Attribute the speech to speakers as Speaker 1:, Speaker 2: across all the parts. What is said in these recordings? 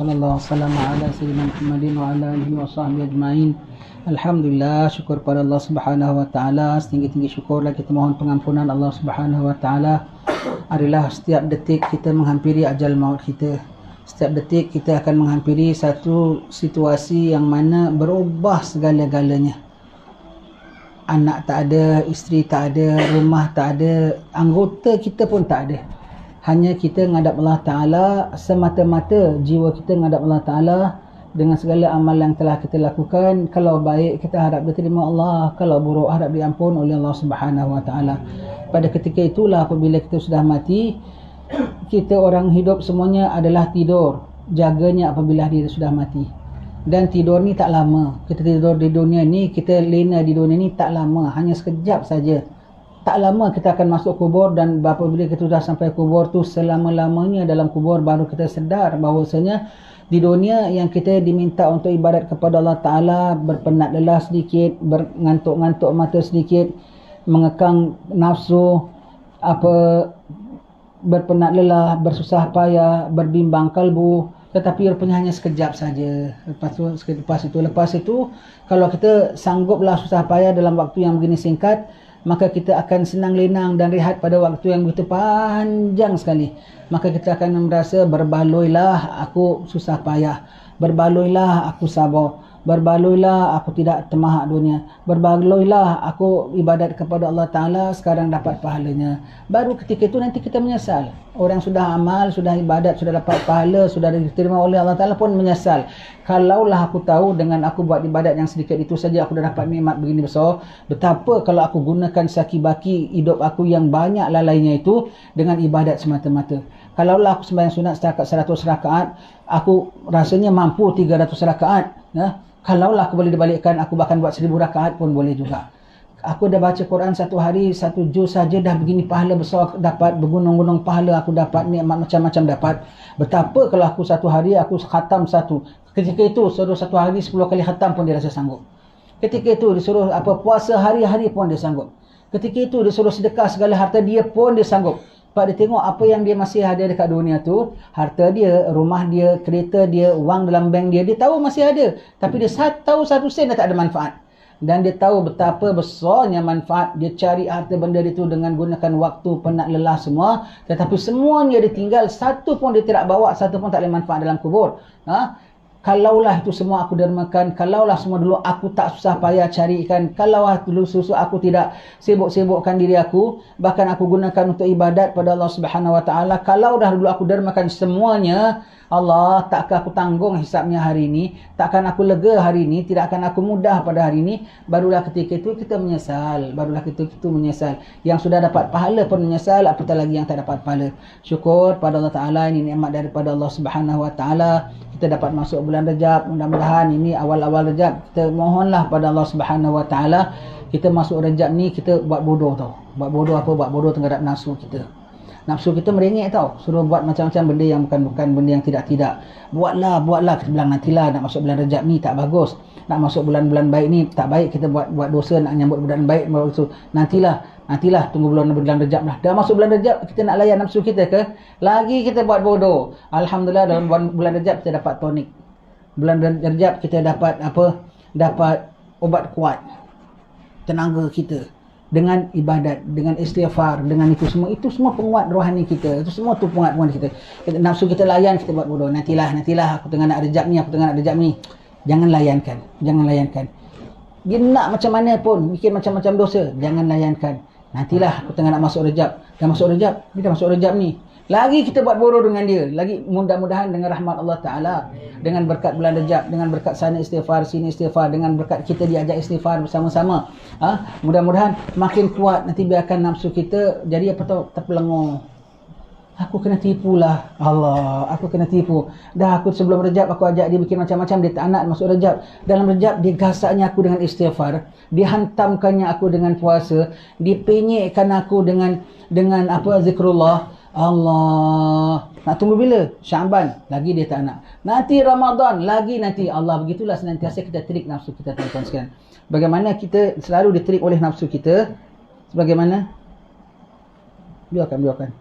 Speaker 1: sallallahu alaihi wasallam ala sayyidina Muhammadin wa ala alihi wa sahbihi ajma'in. Alhamdulillah, syukur pada Allah Subhanahu wa taala. Setinggi-tinggi syukurlah kita mohon pengampunan Allah Subhanahu wa taala. Adalah setiap detik kita menghampiri ajal maut kita. Setiap detik kita akan menghampiri satu situasi yang mana berubah segala-galanya. Anak tak ada, isteri tak ada, rumah tak ada, anggota kita pun tak ada. Hanya kita menghadap Allah Ta'ala, semata-mata jiwa kita menghadap Allah Ta'ala dengan segala amal yang telah kita lakukan. Kalau baik, kita harap diterima Allah. Kalau buruk, harap diampun oleh Allah Subhanahu Wa Ta'ala. Pada ketika itulah apabila kita sudah mati, kita orang hidup semuanya adalah tidur. Jaganya apabila dia sudah mati. Dan tidur ni tak lama. Kita tidur di dunia ni, kita lena di dunia ni tak lama. Hanya sekejap saja. Tak lama kita akan masuk kubur, dan apabila kita sudah sampai kubur tu, selama-lamanya dalam kubur baru kita sedar bahawasanya di dunia yang kita diminta untuk ibadat kepada Allah Ta'ala, berpenat lelah sedikit, mengantuk-ngantuk mata sedikit, mengekang nafsu, berpenat lelah, bersusah payah, berbimbang kalbu, tetapi rupanya hanya sekejap saja. Lepas itu kalau kita sangguplah susah payah dalam waktu yang begini singkat, maka kita akan senang lenang dan rehat pada waktu yang begitu panjang sekali. Maka kita akan merasa, berbaloilah aku susah payah, berbaloilah aku sabar, berbaloilah aku tidak temah dunia, berbaloilah aku ibadat kepada Allah Ta'ala, sekarang dapat pahalanya. Baru ketika itu nanti kita menyesal. Orang sudah amal, sudah ibadat, sudah dapat pahala, sudah diterima oleh Allah Ta'ala pun menyesal. Kalaulah aku tahu dengan aku buat ibadat yang sedikit itu saja aku dah dapat nikmat begini besar, betapa kalau aku gunakan saki-baki hidup aku yang banyak lalainya itu dengan ibadat semata-mata. Kalaulah aku sembahyang sunat setakat 100 rakaat, aku rasanya mampu 300 rakaat. Kalaulah aku boleh dibalikkan, aku bahkan buat 1000 rakaat pun boleh juga. Aku dah baca Quran satu hari, 1 juz saja dah begini pahala besar dapat, bergunung-gunung pahala aku dapat, nikmat macam-macam dapat. Betapa kalau aku satu hari aku khatam satu. Ketika itu suruh satu hari 10 kali khatam pun dia rasa sanggup. Ketika itu disuruh puasa hari-hari pun dia sanggup. Ketika itu disuruh sedekah segala harta dia pun dia sanggup. Sebab dia tengok apa yang dia masih ada dekat dunia tu, harta dia, rumah dia, kereta dia, wang dalam bank dia, dia tahu masih ada. Tapi dia tahu 1 sen dah tak ada manfaat. Dan dia tahu betapa besarnya manfaat dia cari harta benda itu dengan gunakan waktu, penat, lelah semua. Tetapi semuanya dia tinggal, satu pun dia tidak bawa, satu pun tak ada manfaat dalam kubur. Kalaulah itu semua aku dermakan, kalaulah semua dulu aku tak susah payah carikan, kalaulah dulu susu aku tidak sibuk-sibukkan diri aku, bahkan aku gunakan untuk ibadat pada Allah Subhanahu Wa Ta'ala, kalau dah dulu aku dermakan semuanya, Allah, takkah aku tanggung hisapnya hari ini, takkan aku lega hari ini, tidak akan aku mudah pada hari ini. Barulah ketika itu kita menyesal. Barulah ketika itu menyesal. Yang sudah dapat pahala pun menyesal, apatah lagi yang tak dapat pahala. Syukur pada Allah Ta'ala, ini nikmat daripada Allah Subhanahu Wa Ta'ala. Kita dapat masuk bulan Rejab, mudah-mudahan ini awal-awal Rejab. Kita mohonlah pada Allah Subhanahu Wa Ta'ala, kita masuk Rejab ni kita buat bodoh tau. Buat bodoh apa? Buat bodoh terhadap nafsu kita. Nafsu kita merengek tau, suruh buat macam-macam benda yang bukan-bukan, benda yang tidak-tidak. Buatlah, kita bilang nantilah, nak masuk bulan Rejab ni tak bagus, nak masuk bulan-bulan baik ni tak baik, kita buat dosa, nak nyambut bulan baik, nantilah tunggu bulan Rejab lah. Dah masuk bulan Rejab, kita nak layan nafsu kita ke? Lagi kita buat bodoh. Alhamdulillah dalam bulan Rejab kita dapat tonik. Bulan Rejab kita dapat dapat obat kuat tenaga kita. Dengan ibadat, dengan istighfar, dengan itu semua penguat rohani kita. Itu semua tu penguat kita. Nafsu kita layan, kita buat bodoh. Nantilah aku tengah nak Rejab ni, Jangan layankan. Dia nak macam mana pun, bikin macam-macam dosa, jangan layankan. Nantilah aku tengah nak masuk Rejab. Dia dah masuk Rejab ni. Lagi kita buat bodoh dengan dia. Lagi mudah-mudahan dengan rahmat Allah Ta'ala, dengan berkat bulan Rejab, dengan berkat sana istighfar, sini istighfar, dengan berkat kita diajak istighfar bersama-sama, mudah-mudahan makin kuat. Nanti biarkan nafsu kita jadi terpelengur. Aku kena tipu lah. Allah, aku kena tipu. Dah aku sebelum Rejab aku ajak dia bikin macam-macam, dia tak nak masuk Rejab. Dalam Rejab dia gasaknya aku dengan istighfar, dia hantamkannya aku dengan puasa, dia penyekkan aku dengan zikrullah. Allah, nak tunggu bila? Syaban, lagi dia tak nak. Nanti Ramadan, lagi nanti. Allah, begitulah senantiasa kita trik nafsu kita, tuan-tuan sekalian. Bagaimana kita selalu ditrik oleh nafsu kita? Sebagaimana? Biarkan.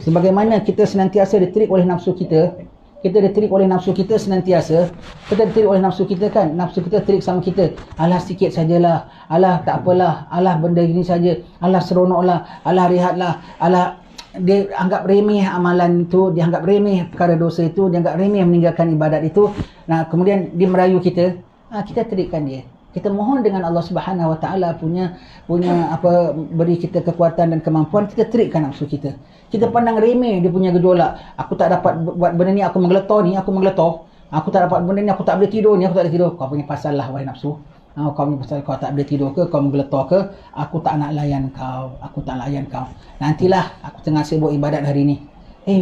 Speaker 1: Sebagaimana kita senantiasa ditrik oleh nafsu kita, kita diterik oleh nafsu kita senantiasa. Kita diterik oleh nafsu kita kan, nafsu kita terik sama kita. Alah sikit sajalah, alah tak apalah, alah benda gini saja, alah seronoklah, alah rehatlah, alah. Dia anggap remeh amalan itu, dia anggap remeh perkara dosa itu, dia anggap remeh meninggalkan ibadat itu. Nah, kemudian dia merayu kita, kita terikkan dia. Kita mohon dengan Allah Subhanahu Wa Taala punya apa, beri kita kekuatan dan kemampuan, kita terikkan nafsu kita. Kita pandang remeh dia punya gejolak. Aku tak dapat buat benda ni, aku menggeletar ni, aku menggeletar. Aku tak dapat benda ni, aku tak boleh tidur ni, aku tak boleh tidur. Kau punya pasal lah wahai nafsu. Kau punya pasal kau tak boleh tidur ke, kau menggeletar ke, aku tak nak layan kau, aku tak layan kau. Nantilah aku tengah sibuk ibadat hari ni.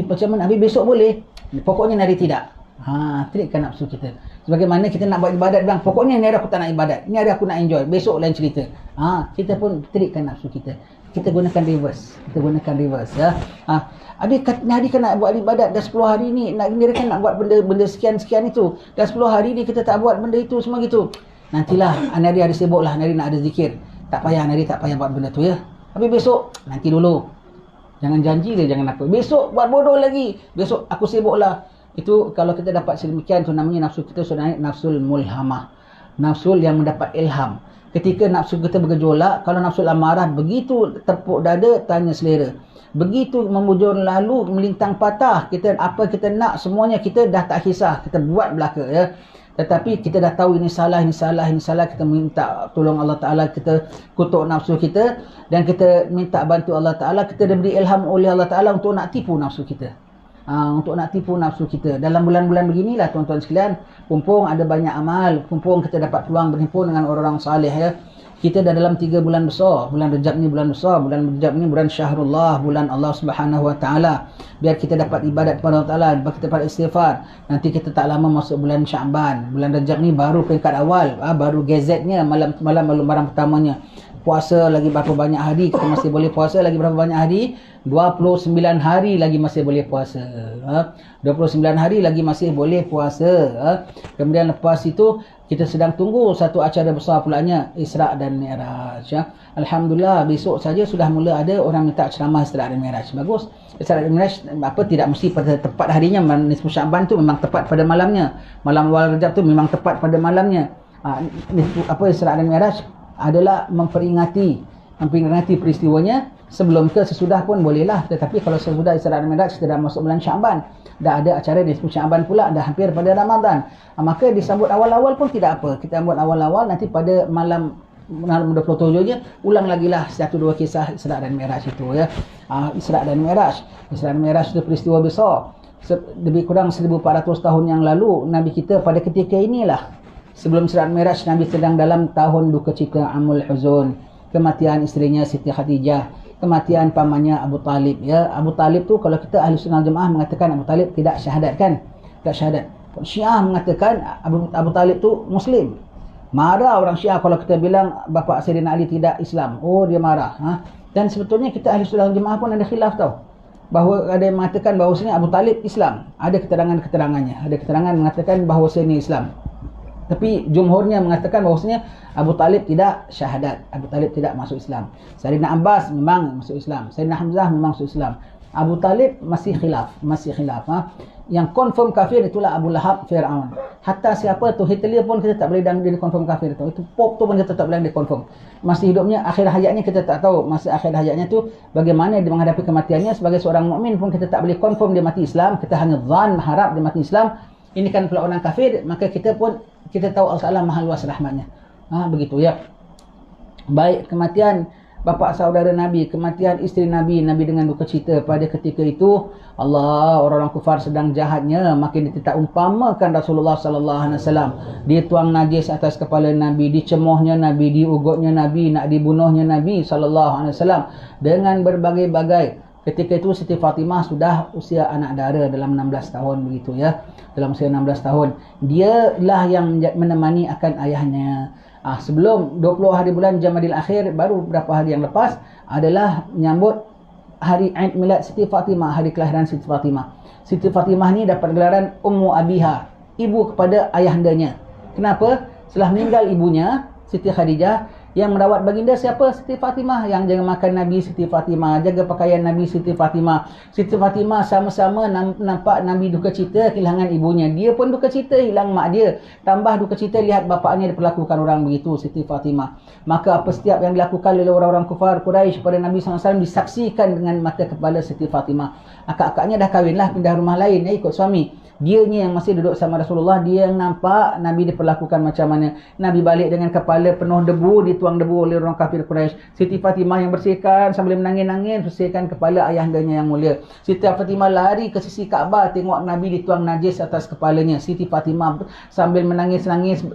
Speaker 1: Macam mana? Habis besok boleh? Pokoknya hari tidak. Terikkan nafsu kita. Sebagaimana kita nak buat ibadat bilang, pokoknya ni hari aku tak nak ibadat, ni hari aku nak enjoy, besok lain cerita. Kita pun terikkan nafsu kita. Kita gunakan reverse. Ya. Adik hari kan nak buat ibadat dah 10 hari ni, nak kan nak buat benda sekian-sekian itu. Dah 10 hari ni kita tak buat benda itu semua gitu. Nantilah hari sibuk lah, hari nak ada zikir. Tak payah tak payah buat benda tu ya. Tapi besok nanti dulu. Jangan janji dia, jangan apa. Besok buat bodoh lagi. Besok aku sibuk lah. Itu kalau kita dapat sedemikian, itu namanya nafsu kita sudah naik nafsul mulhamah. Nafsul yang mendapat ilham. Ketika nafsu kita bergejolak, kalau nafsul amarah begitu tepuk dada, tanya selera. Begitu memujur lalu, melintang patah, apa kita nak semuanya kita dah tak kisah, kita buat belaka ya. Tetapi kita dah tahu ini salah, kita minta tolong Allah Ta'ala, kita kutuk nafsu kita dan kita minta bantu Allah Ta'ala, kita diberi ilham oleh Allah Ta'ala untuk nak tipu nafsu kita. Untuk nak tipu nafsu kita. Dalam bulan-bulan beginilah tuan-tuan sekalian, pumpung ada banyak amal, pumpung kita dapat peluang berhimpun dengan orang-orang salih ya. Kita dah dalam 3 bulan besar. Bulan Rejab ni bulan besar, bulan Rejab ni bulan Syahrullah, bulan Allah Subhanahu Wa Taala. Biar kita dapat ibadat kepada Allah Taala, biar kita dapat istighfar. Nanti kita tak lama masuk bulan Syaban. Bulan Rejab ni baru peringkat awal, baru gazetnya malam lembaran pertamanya. Puasa lagi berapa banyak hari kita masih boleh puasa, lagi berapa banyak hari? 29 hari lagi masih boleh puasa. 29 hari lagi masih boleh puasa. Kemudian lepas itu kita sedang tunggu satu acara besar pulanya, Isra' dan Mi'raj. Alhamdulillah, besok saja sudah mula ada orang minta ceramah Isra' dan Mi'raj. Bagus. Isra' dan Mi'raj tidak mesti pada tepat harinya. Nisfu Sya'ban tu memang tepat pada malamnya. Malam awal Rejab tu memang tepat pada malamnya. Isra' dan Mi'raj adalah memperingati peristiwanya. Sebelum ke sesudah pun bolehlah, tetapi kalau sesudah Isra' dan Mi'raj kita dah masuk bulan Syaban, dah ada acara di Syaban pula, dah hampir pada Ramadan, maka disambut awal-awal pun tidak apa. Kita sambut awal-awal, nanti pada malam 27 je ulang lagi lah 1-2 kisah Isra' dan Mi'raj itu ya. Isra' dan Mi'raj itu peristiwa besar. Lebih kurang 1400 tahun yang lalu Nabi kita pada ketika inilah, sebelum Isra' dan Mi'raj, Nabi sedang dalam tahun duka cita Amul Huzun, kematian isterinya Siti Khadijah, kematian pamannya Abu Talib ya. Abu Talib tu kalau kita ahli sunnah jemaah mengatakan Abu Talib tidak syahadat kan, tidak syahadat. Syiah mengatakan Abu Talib tu Muslim. Marah orang Syiah kalau kita bilang bapa Sayyidina Ali tidak Islam. Dia marah. Dan sebetulnya kita ahli sunnah jemaah pun ada khilaf tau, bahawa ada yang mengatakan bahawasanya Abu Talib Islam. Ada keterangannya, ada keterangan mengatakan bahawasanya Islam. Tapi jumhurnya mengatakan bahawasanya Abu Talib tidak syahadat, Abu Talib tidak masuk Islam. Sayyidina Abbas memang masuk Islam, Sayyidina Hamzah memang masuk Islam. Abu Talib masih khilaf. Yang confirm kafir itulah Abu Lahab, Fir'aun. Hatta siapa tu, Hitler pun kita tak boleh dan dia confirm kafir tu. Itu Pop tu pun kita tak boleh dia confirm. Masih hidupnya, akhir hayatnya kita tak tahu. Masa akhir hayatnya tu bagaimana dia menghadapi kematiannya. Sebagai seorang mukmin pun kita tak boleh confirm dia mati Islam. Kita hanya zan, harap dia mati Islam. Ini kan pula orang kafir, maka kita tahu Allah Ta'ala maha luas rahmatnya. Begitu ya. Baik, kematian bapa saudara Nabi, kematian isteri Nabi dengan duka cita pada ketika itu. Orang-orang kufar sedang jahatnya, makin kita umpamakan Rasulullah sallallahu alaihi wasallam. Dituang najis atas kepala Nabi, dicemohnya Nabi, diugutnya Nabi, nak dibunuhnya Nabi sallallahu alaihi wasallam dengan berbagai-bagai. Ketika itu Siti Fatimah sudah usia anak dara dalam 16 tahun begitu ya. Dalam usia 16 tahun. Dialah yang menemani akan ayahnya. Sebelum 20 hari bulan Jamadil Akhir, baru beberapa hari yang lepas adalah menyambut hari Aid Milad Siti Fatimah, hari kelahiran Siti Fatimah. Siti Fatimah ni dapat gelaran Ummu Abiha, ibu kepada ayahandanya. Kenapa? Setelah meninggal ibunya, Siti Khadijah, Yang merawat baginda siapa? Siti Fatimah. Yang jaga makan Nabi, Siti Fatimah. Jaga pakaian Nabi, Siti Fatimah. Siti Fatimah sama-sama nampak Nabi duka cita kehilangan ibunya. Dia pun duka cita hilang mak dia. Tambah duka cita lihat bapaknya diperlakukan orang begitu, Siti Fatimah. Maka apa setiap yang dilakukan oleh orang-orang kufar Quraisy pada Nabi SAW disaksikan dengan mata kepala Siti Fatimah. Akak-akaknya dah kahwinlah, pindah rumah lain, ikut suami. Dianya yang masih duduk sama Rasulullah, dia yang nampak Nabi diperlakukan macam mana. Nabi balik dengan kepala penuh debu, dituang debu oleh orang kafir Quraisy. Siti Fatimah yang bersihkan sambil menangis-nangis, bersihkan kepala ayahandanya yang mulia. Siti Fatimah lari ke sisi Kaabah, tengok Nabi dituang najis atas kepalanya. Siti Fatimah sambil menangis-nangis,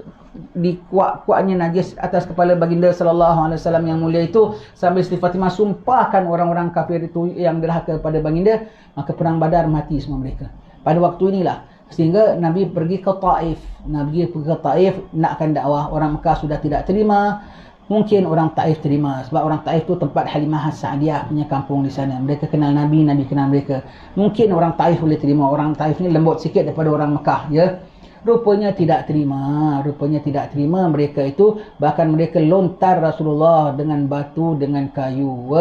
Speaker 1: dikuat-kuatnya najis atas kepala baginda sallallahu alaihi wasallam yang mulia itu, sambil Siti Fatimah sumpahkan orang-orang kafir itu yang derhaka kepada baginda. Maka perang Badar mati semua mereka pada waktu inilah, sehingga Nabi pergi ke Taif. Nabi pergi ke Taif nakkan dakwah. Orang Mekah sudah tidak terima, mungkin orang Taif terima, sebab orang Taif tu tempat Halimah As-Sa'diyah punya kampung di sana. Mereka kenal Nabi, Nabi kenal mereka. Mungkin orang Taif boleh terima. Orang Taif ni lembut sikit daripada orang Mekah, ya. Rupanya tidak terima. Rupanya tidak terima mereka itu. Bahkan mereka lontar Rasulullah dengan batu, dengan kayu,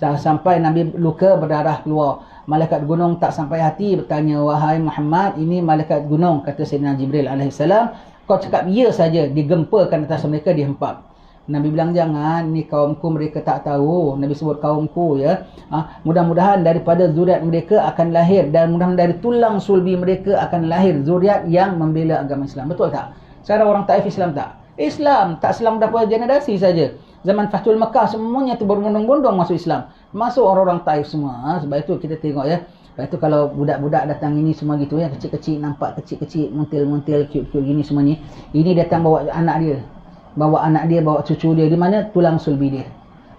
Speaker 1: sampai Nabi luka, berdarah keluar. Malaikat gunung tak sampai hati bertanya, wahai Muhammad, ini malaikat gunung, kata Sayyidina Jibril alaihissalam. Kau cakap ya saja, digempakan atas mereka, dihempap. Nabi bilang jangan, ni kaumku, mereka tak tahu. Nabi sebut kaumku, ya. Mudah-mudahan daripada zuriat mereka akan lahir, dan mudah-mudahan dari tulang sulbi mereka akan lahir zuriat yang membela agama Islam. Betul tak? Sekarang orang Taif Islam tak? Islam, tak selang berapa generasi saja. Zaman Fathul Mekah semuanya tu berbondong-bondong masuk Islam. Masuk orang-orang Taif semua. Sebab itu kita tengok, ya. Sebab itu kalau budak-budak datang ini semua gitu, ya, kecil-kecil, nampak kecil-kecil, muntil-muntil, cute-cute gini semua ni. Ini datang bawa anak dia. Bawa anak dia, bawa cucu dia. Di mana? Tulang sulbi dia.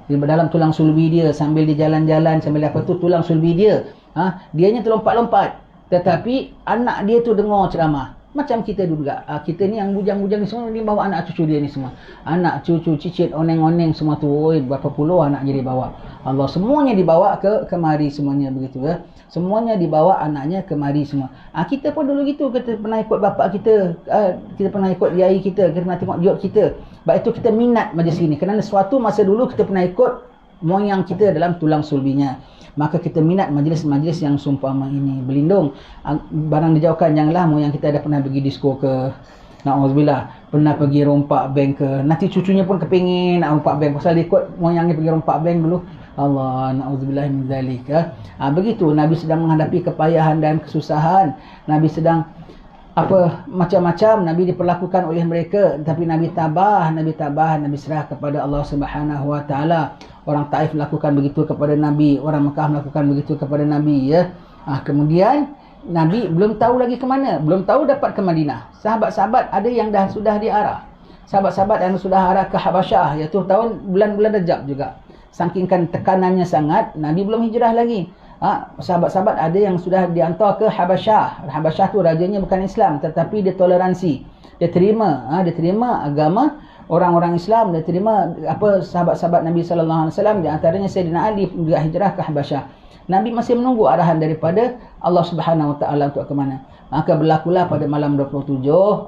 Speaker 1: Di dalam tulang sulbi dia, sambil dia jalan-jalan, sambil apa tu, tulang sulbi dia. Dianya terlompat-lompat. Tetapi anak dia tu dengar ceramah. Macam kita dulu juga. Kita ni yang bujang-bujang ni semua, ni bawa anak cucu dia ni semua. Anak, cucu, cicit, oneng-oneng semua tu. Berapa puluh anak dia dibawa. Allah, semuanya dibawa kemari semuanya begitu, ya. Semuanya dibawa anaknya kemari semua. Kita pun dulu gitu. Kita pernah ikut bapak kita. Kita pernah ikut yai kita. Kita pernah tengok diok kita. Sebab itu kita minat majlis ini. Kerana suatu masa dulu kita pernah ikut moyang kita dalam tulang sulbinya. Maka kita minat majlis-majlis yang seumpama ini. Berlindung. Barang dijauhkan, janganlah moyang kita ada pernah pergi disco ke. Na'udzubillah. Pernah pergi rompak bank ke. Nanti cucunya pun kepingin nak rompak bank. Pasal dia ikut moyangnya pergi rompak bank dulu. Allah, na'udzubillah min zalik. Begitu. Nabi sedang menghadapi kepayahan dan kesusahan. Nabi sedang macam-macam Nabi diperlakukan oleh mereka, tapi Nabi tabah, Nabi serah kepada Allah Subhanahu wa taala. Orang Taif melakukan begitu kepada Nabi, orang Mekah melakukan begitu kepada Nabi, ya. Kemudian Nabi belum tahu lagi ke mana, belum tahu dapat ke Madinah. Sahabat-sahabat ada yang sudah diarah. Sahabat-sahabat yang sudah arah ke Habasyah, iaitu bulan-bulan Rajab juga. Saking tekanannya sangat, Nabi belum hijrah lagi. Sahabat-sahabat ada yang sudah dihantar ke Habasyah. Habasyah tu rajanya bukan Islam, tetapi dia toleransi. Dia terima agama orang-orang Islam. Dia terima sahabat-sahabat Nabi sallallahu alaihi wasallam, di antaranya Sayyidina Ali juga hijrah ke Habasyah. Nabi masih menunggu arahan daripada Allah Subhanahu wa taala untuk ke mana. Maka berlakulah pada malam 27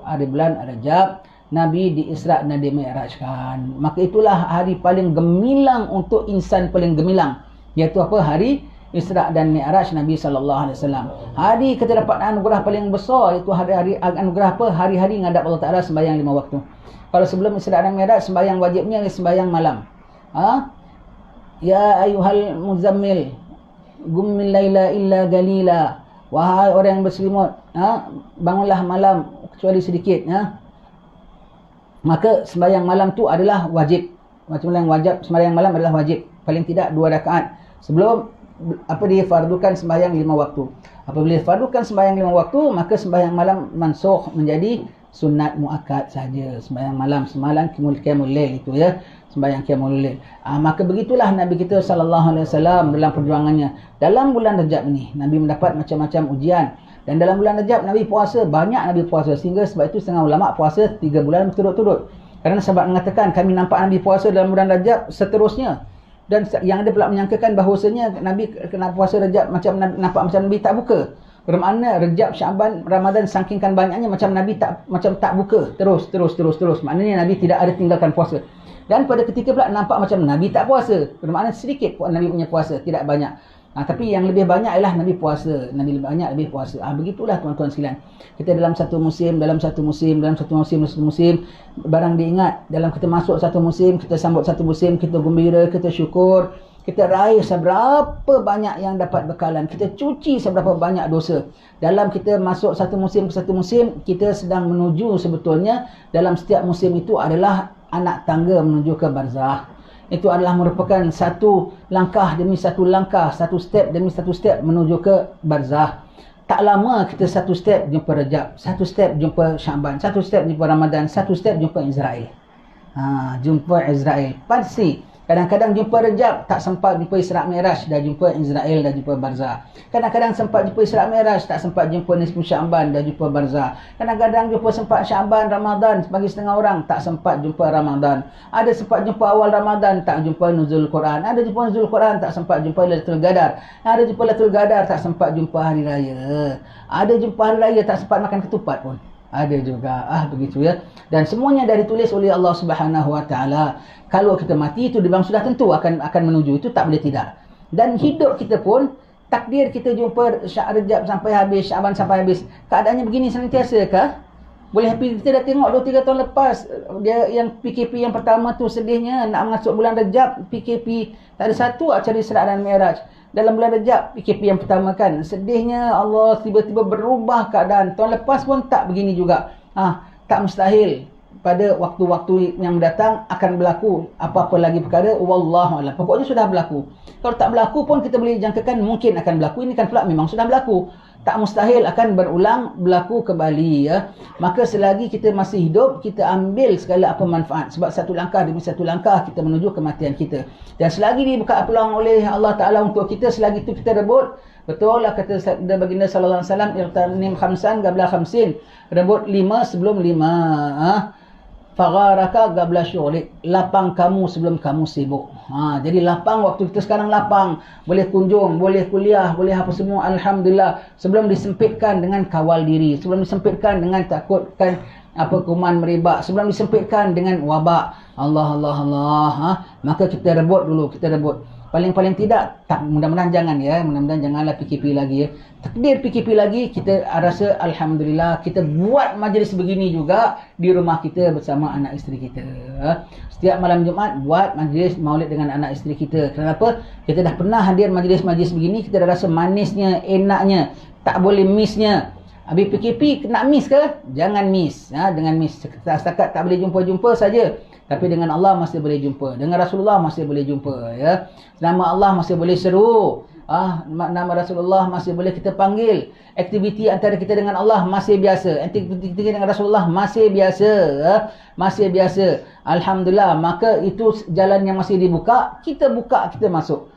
Speaker 1: hari bulan Rajab, Nabi di-Isra' dan di-Mi'rajkan. Maka itulah hari paling gemilang untuk insan paling gemilang, iaitu hari Isra' dan Mi'raj Nabi sallallahu alaihi wasallam. Hari kita dapat anugerah paling besar, iaitu hari-hari anugerah hari-hari ngadap Allah Taala sembahyang 5 waktu. Kalau sebelum Isra' dan Mi'raj, sembahyang wajibnya sembahyang malam. Ya ayyuhal muzammil, gummil laila illa galila. Wahai orang yang berselimut, bangunlah malam kecuali sedikit, Maka sembahyang malam tu adalah wajib. Macam yang wajib, sembahyang malam adalah wajib. Paling tidak 2 rakaat sebelum difardukan sembahyang 5 waktu. Apabila difardukan sembahyang 5 waktu, maka sembahyang malam mansukh menjadi sunat muakkad saja. Sembahyang malam semalam qiyamul lail itu, ya. Sembahyang qiyamul lail. Maka begitulah Nabi kita sallallahu alaihi wasallam dalam perjuangannya. Dalam bulan Rajab ni Nabi mendapat macam-macam ujian. Dan dalam bulan Rajab Nabi puasa, banyak Nabi puasa, sehingga sebab itu setengah ulama puasa 3 bulan berturut-turut. Kerana sahabat mengatakan kami nampak Nabi puasa dalam bulan Rajab seterusnya. Dan yang ada pula menyangkakan bahawasanya Nabi kena puasa Rajab nampak macam Nabi tak buka. Bermakna Rajab, Syaban, Ramadan sangkingkan banyaknya macam Nabi tak buka terus. Maknanya Nabi tidak ada tinggalkan puasa. Dan pada ketika pula nampak macam Nabi tak puasa. Bermakna sedikit Nabi punya puasa, tidak banyak. Tapi yang lebih banyak ialah Nabi puasa. Nabi lebih banyak lebih puasa. Begitulah tuan-tuan sekalian. Kita dalam satu musim, barang diingat, dalam kita masuk satu musim, kita sambut satu musim, kita gembira, kita syukur, kita raih seberapa banyak yang dapat bekalan, kita cuci seberapa banyak dosa. Dalam kita masuk satu musim ke satu musim, kita sedang menuju sebetulnya dalam setiap musim itu adalah anak tangga menuju ke barzakh. Itu adalah merupakan satu langkah demi satu langkah, satu step demi satu step menuju ke barzakh. Tak lama kita satu step jumpa Rajab, satu step jumpa Syaban, satu step jumpa Ramadan, satu step jumpa Israel. Jumpa Israel. Pasti kadang-kadang jumpa Rajab, tak sempat jumpa Isra' Mi'raj, dah jumpa Israel, dah jumpa barzakh. Kadang-kadang sempat jumpa Isra' Mi'raj, tak sempat jumpa nisfu Syaban, dah jumpa barzakh. Kadang-kadang jumpa sempat Syaban, Ramadan, bagi setengah orang tak sempat jumpa Ramadan. Ada sempat jumpa awal Ramadan, tak jumpa nuzul Quran. Ada jumpa nuzul Quran, tak sempat jumpa Lailatul Qadar. Ada jumpa Lailatul Qadar, tak sempat jumpa hari raya. Ada jumpa hari raya, tak sempat makan ketupat pun. Ada juga. Begitu ya. Dan semuanya dah ditulis oleh Allah Subhanahu Wa Taala. Kalau kita mati itu memang sudah tentu akan menuju, itu tak boleh tidak. Dan hidup kita pun takdir kita jumpa Rajab sampai habis, Syaban sampai habis. Keadaannya begini senantiasa kah? Boleh happy? Kita dah tengok 2-3 tahun lepas, dia yang PKP yang pertama tu sedihnya nak masuk bulan Rajab, PKP tak ada satu acara Isra' dan Mi'raj. Dalam bulan Rajab PKP yang pertama kan, sedihnya Allah tiba-tiba berubah keadaan. Tahun lepas pun tak begini juga. Tak mustahil pada waktu-waktu yang datang akan berlaku apa-apa lagi perkara, wallahualam. Pokoknya sudah berlaku. Kalau tak berlaku pun kita boleh jangkakan mungkin akan berlaku. Ini kan pula memang sudah berlaku. Tak mustahil akan berulang berlaku kembali ya. Maka selagi kita masih hidup, kita ambil segala apa manfaat. Sebab satu langkah demi satu langkah kita menuju kematian kita. Dan selagi dibuka peluang oleh Allah Ta'ala untuk kita, selagi itu kita rebut. Betul lah kata baginda sallallahu alaihi wasallam, irtanim khamsan qabla khamsin. Rebut 5 sebelum 5. Fagharaka qabla syughlik, lapang kamu sebelum kamu sibuk. Jadi lapang waktu kita sekarang lapang, boleh kunjung, boleh kuliah, boleh apa semua, alhamdulillah, sebelum disempitkan dengan kawal diri, sebelum disempitkan dengan takutkan kuman meribak, sebelum disempitkan dengan wabak. Allah. Maka kita rebut dulu, kita rebut. Paling-paling tidak, mudah-mudahan jangan ya, mudah-mudahan janganlah PKP lagi ya. Takdir PKP lagi, kita rasa alhamdulillah kita buat majlis begini juga di rumah kita bersama anak isteri kita. Setiap malam Jumaat buat majlis maulid dengan anak isteri kita. Kenapa? Kita dah pernah hadir majlis-majlis begini, kita dah rasa manisnya, enaknya, tak boleh missnya. Habis PKP nak miss ke? Jangan miss. Dengan miss setakat tak boleh jumpa-jumpa saja. Tapi dengan Allah masih boleh jumpa. Dengan Rasulullah masih boleh jumpa ya. Nama Allah masih boleh seru. Nama Rasulullah masih boleh kita panggil. Aktiviti antara kita dengan Allah masih biasa. Aktiviti kita dengan Rasulullah masih biasa. Masih biasa. Alhamdulillah. Maka itu jalan yang masih dibuka, kita buka, kita masuk.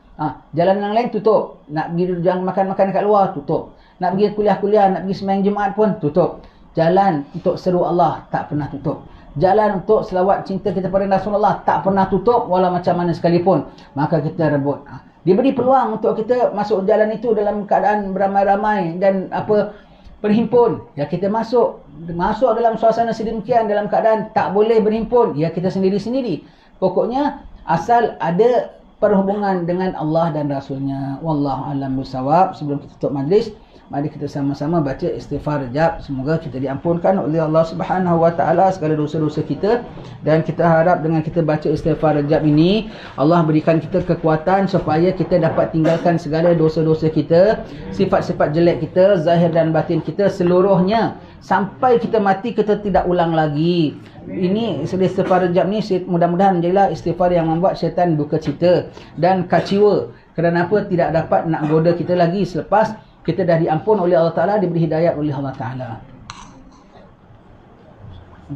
Speaker 1: Jalan yang lain tutup. Nak pergi jangan makan-makan kat luar, tutup. Nak pergi kuliah-kuliah, nak pergi sembahyang Jumaat pun tutup. Jalan untuk seru Allah tak pernah tutup. Jalan untuk selawat cinta kita pada Rasulullah tak pernah tutup walau macam mana sekalipun. Maka kita rebut. Diberi peluang untuk kita masuk jalan itu dalam keadaan beramai-ramai dan berhimpun. Ya kita masuk dalam suasana sedemikian dalam keadaan tak boleh berhimpun. Ya kita sendiri-sendiri. Pokoknya asal ada perhubungan dengan Allah dan Rasulnya. Wallahu a'lam bissawab. Sebelum kita tutup majlis, mari kita sama-sama baca istighfar Rajab. Semoga kita diampunkan oleh Allah Subhanahu Wa Taala segala dosa-dosa kita. Dan kita harap dengan kita baca istighfar Rajab ini, Allah berikan kita kekuatan supaya kita dapat tinggalkan segala dosa-dosa kita, sifat-sifat jelek kita, zahir dan batin kita seluruhnya. Sampai kita mati kita tidak ulang lagi. Ini istighfar Rajab ni mudah-mudahan menjadilah istighfar yang membuat syaitan duka cita dan kecewa. Kerana apa? Tidak dapat nak goda kita lagi selepas kita dah diampun oleh Allah Ta'ala, diberi hidayat oleh Allah Ta'ala.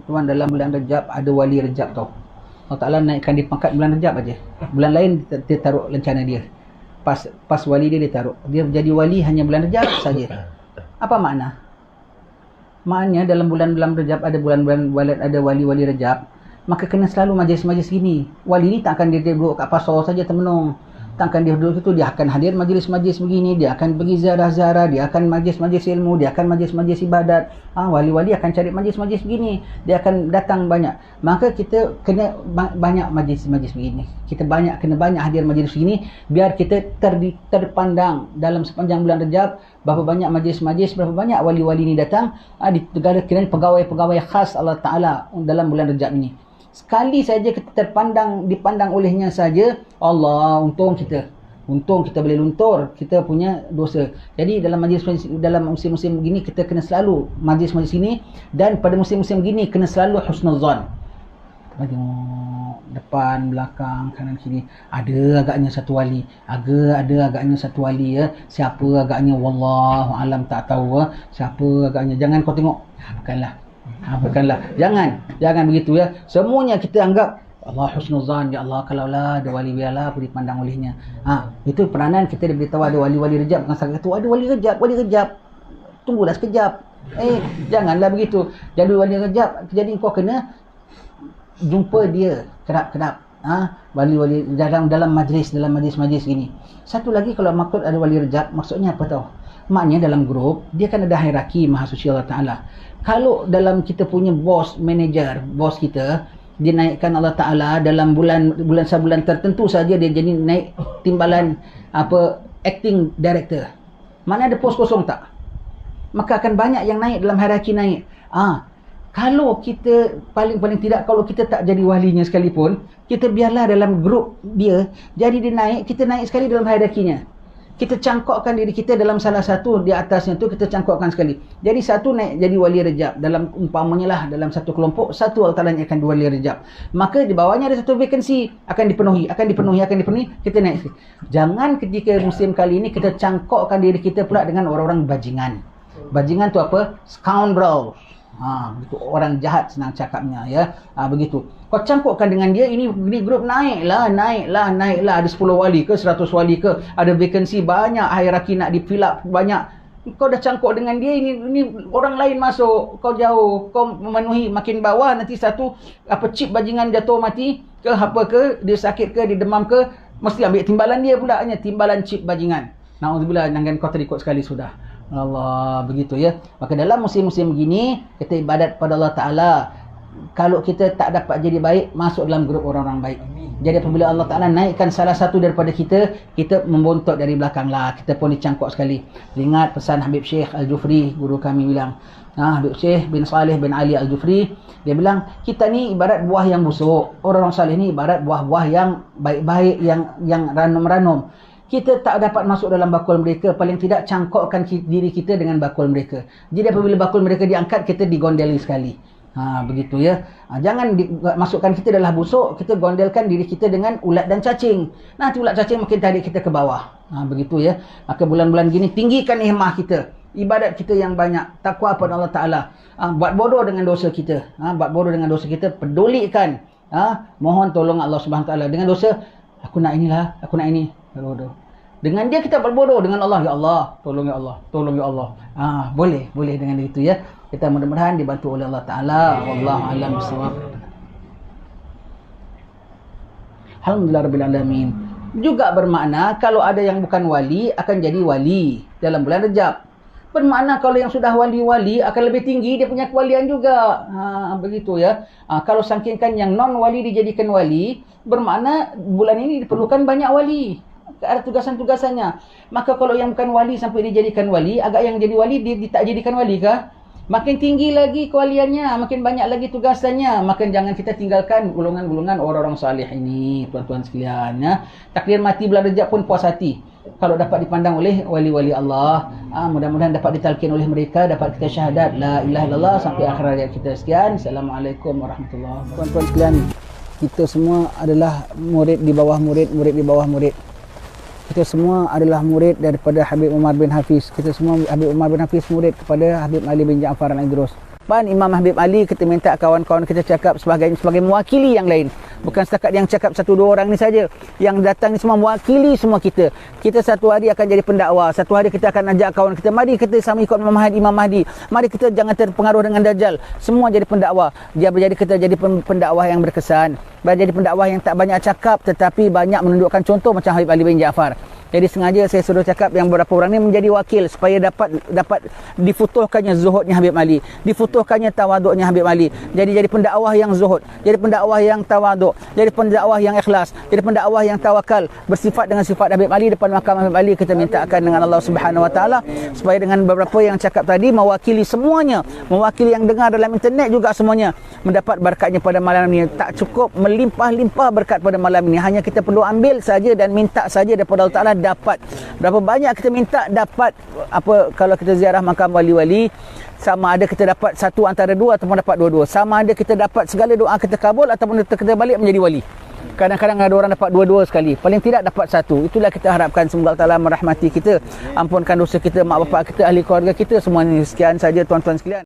Speaker 1: Tuan, dalam bulan Rajab ada wali Rajab tau. Allah Ta'ala naikkan dia pangkat bulan Rajab aja. Bulan lain dia taruh lencana dia. Pas wali dia taruh. Dia jadi wali hanya bulan Rajab saja. Apa makna? Maknanya dalam bulan-bulan Rajab ada bulan-bulan ada wali-wali Rajab. Maka kena selalu majlis-majlis gini. Wali ni tak akan dia duduk kat pasar saja termenung. Sedangkan dia duduk situ, dia akan hadir majlis-majlis begini, dia akan pergi ziarah-ziarah, dia akan majlis-majlis ilmu, dia akan majlis-majlis ibadat. Wali-wali akan cari majlis-majlis begini, dia akan datang banyak. Maka kita kena banyak majlis-majlis begini. Kita kena banyak hadir majlis begini, biar kita terpandang dalam sepanjang bulan Rejab berapa banyak majlis-majlis, berapa banyak wali-wali ini datang di negara kita, pegawai-pegawai khas Allah Ta'ala dalam bulan Rejab ini. Sekali saja kita dipandang olehnya saja, Allah, untung kita boleh luntur kita punya dosa. Jadi dalam musim-musim begini kita kena selalu majlis-majlis ini, dan pada musim-musim begini kena selalu husnuzan. Kita tengok depan, belakang, kanan kiri, ada agaknya satu wali, ada agaknya satu wali ya. Siapa agaknya wallahu alam, tak tahu siapa agaknya. Jangan kau tengok, bukanlah. Jangan begitu ya. Semuanya kita anggap Allah husnuzan, ya Allah, kalaulah ada wali, biarlah aku dipandang olehnya. Itu peranan kita diberitahu ada wali-wali Rejab. Bukan sahaja tu ada wali Rejab. Tunggulah sekejap. Janganlah begitu. Jadi wali Rejab, jadi kau kena jumpa dia kerap-kerap. Wali-wali dalam majlis gini. Satu lagi, kalau maksud ada wali Rejab, maksudnya apa tahu? Maknanya dalam grup dia kan ada hierarki Maha Suci Allah Ta'ala. Kalau dalam kita punya bos kita, dia naikkan Allah Ta'ala dalam sebulan tertentu saja, dia jadi naik timbalan acting director. Mana ada pos kosong tak? Maka akan banyak yang naik dalam hierarki naik. Kalau kita paling tidak, kalau kita tak jadi walinya sekalipun, kita biarlah dalam grup dia, jadi dia naik, kita naik sekali dalam hierarkinya. Kita cangkokkan diri kita dalam salah satu di atasnya tu, kita cangkokkan sekali. Jadi satu naik jadi wali Rejab. Dalam umpamanya lah, dalam satu kelompok, satu Allah Ta'ala akan dua wali Rejab. Maka di bawahnya ada satu vacancy, akan dipenuhi, kita naik sekali. Jangan ketika musim kali ini kita cangkokkan diri kita pula dengan orang-orang bajingan. Bajingan tu apa? Scoundrel. Begitu, orang jahat senang cakapnya ya. Begitu. Kau cangkukkan dengan dia, ini grup naiklah, ada 10 wali ke 100 wali ke, ada vacancy banyak, hierarki nak di fill up banyak. Kau dah cangkuk dengan dia, ini orang lain masuk, kau jauh, kau memenuhi makin bawah, nanti satu chip bajingan jatuh mati ke dia sakit ke, dia demam ke, mesti ambil timbalan dia pula, hanya timbalan chip bajingan. Nauzubillah, jangan kau terikut sekali sudah. Allah, begitu ya. Maka dalam musim-musim begini kita ibadat pada Allah Ta'ala. Kalau kita tak dapat jadi baik, masuk dalam grup orang-orang baik. Jadi apabila Allah Ta'ala naikkan salah satu daripada kita membontot dari belakang lah, kita pun dicangkok sekali. Ingat pesan Habib Syekh Al-Jufri, guru kami bilang, Habib Syekh bin Saleh bin Ali Al-Jufri, dia bilang, kita ni ibarat buah yang busuk, orang-orang saleh ni ibarat buah-buah yang baik-baik, yang ranum-ranum. Kita tak dapat masuk dalam bakul mereka, paling tidak cangkokkan diri kita dengan bakul mereka. Jadi apabila bakul mereka diangkat, kita digondeli sekali. Begitu ya. Jangan masukkan kita adalah busuk, kita gondelkan diri kita dengan ulat dan cacing. Nanti ulat cacing makin tarik kita ke bawah. Begitu ya. Maka bulan-bulan gini tinggikan himmah kita. Ibadat kita yang banyak, takwa pada Allah Ta'ala. Buat bodoh dengan dosa kita. Pedulikan. Mohon tolong Allah Subhanahu Ta'ala. Dengan dosa, aku nak ini. Bodoh. Dengan dia kita berbodoh dengan Allah, ya Allah, tolong ya Allah. Boleh dengan itu ya. Kita mudah-mudahan dibantu oleh Allah Ta'ala. Wallahu a'lam bishawab. Alhamdulillah rabbil alamin. Juga bermakna kalau ada yang bukan wali akan jadi wali dalam bulan Rejab. Bermakna kalau yang sudah wali-wali akan lebih tinggi dia punya kewalian juga. Begitu ya. Kalau sangkingkan yang non-wali dijadikan wali, bermakna bulan ini diperlukan banyak wali. Ada tugasan-tugasannya. Maka kalau yang bukan wali sampai dijadikan wali, agak yang jadi wali dia tak jadikan wali kah? Makin tinggi lagi kewaliannya, makin banyak lagi tugasannya. Maka jangan kita tinggalkan golongan-golongan orang-orang salih ini, tuan-tuan sekalian ya. Takdir mati bulan Rejab pun puas hati. Kalau dapat dipandang oleh wali-wali Allah, mudah-mudahan dapat ditalkin oleh mereka, dapat kita syahadat la ilaha illallah sampai akhir hayat kita. Sekian. Assalamualaikum warahmatullahi wabarakatuh. Tuan-tuan sekalian, kita semua adalah murid di bawah murid, murid di bawah murid. Kita semua adalah murid daripada Habib Umar bin Hafiz. Kita semua Habib Umar bin Hafiz murid kepada Habib Ali bin Ja'far Al-Idrus. Imam Habib Ali, kita minta kawan-kawan kita cakap sebagai mewakili yang lain. Bukan setakat yang cakap 1-2 orang ni saja. Yang datang ni semua mewakili semua kita. Kita satu hari akan jadi pendakwa. Satu hari kita akan ajak kawan kita, mari kita sama ikut Imam Mahdi. Mari kita jangan terpengaruh dengan Dajjal. Semua jadi pendakwa. Dia berjadi kita jadi pendakwah yang berkesan. Jadi pendakwah yang tak banyak cakap tetapi banyak menunjukkan contoh macam Habib Ali bin Jaafar. Jadi sengaja saya suruh cakap yang beberapa orang ni menjadi wakil supaya dapat difutuhkannya zuhudnya Habib Ali, difutuhkannya tawaduknya Habib Ali. Jadi pendakwah yang zuhud, jadi pendakwah yang tawaduk, jadi pendakwah yang ikhlas, jadi pendakwah yang tawakal, bersifat dengan sifat Habib Ali. Depan makam Habib Ali kita mintakan dengan Allah Subhanahu Wa Taala supaya dengan beberapa yang cakap tadi mewakili semuanya, mewakili yang dengar dalam internet juga semuanya mendapat berkatnya pada malam ini. Tak cukup melimpah-limpah berkat pada malam ini, hanya kita perlu ambil saja dan minta saja daripada Allah Taala. Dapat berapa banyak kita minta dapat apa. Kalau kita ziarah makam wali-wali, sama ada kita dapat satu antara dua ataupun dapat dua-dua, sama ada kita dapat segala doa kita kabul ataupun kita balik menjadi wali. Kadang-kadang ada orang dapat dua-dua sekali, paling tidak dapat satu. Itulah kita harapkan. Semoga Allah Taala merahmati kita, ampunkan dosa kita, mak bapak kita, ahli keluarga kita semuanya. Sekian saja tuan-tuan sekalian.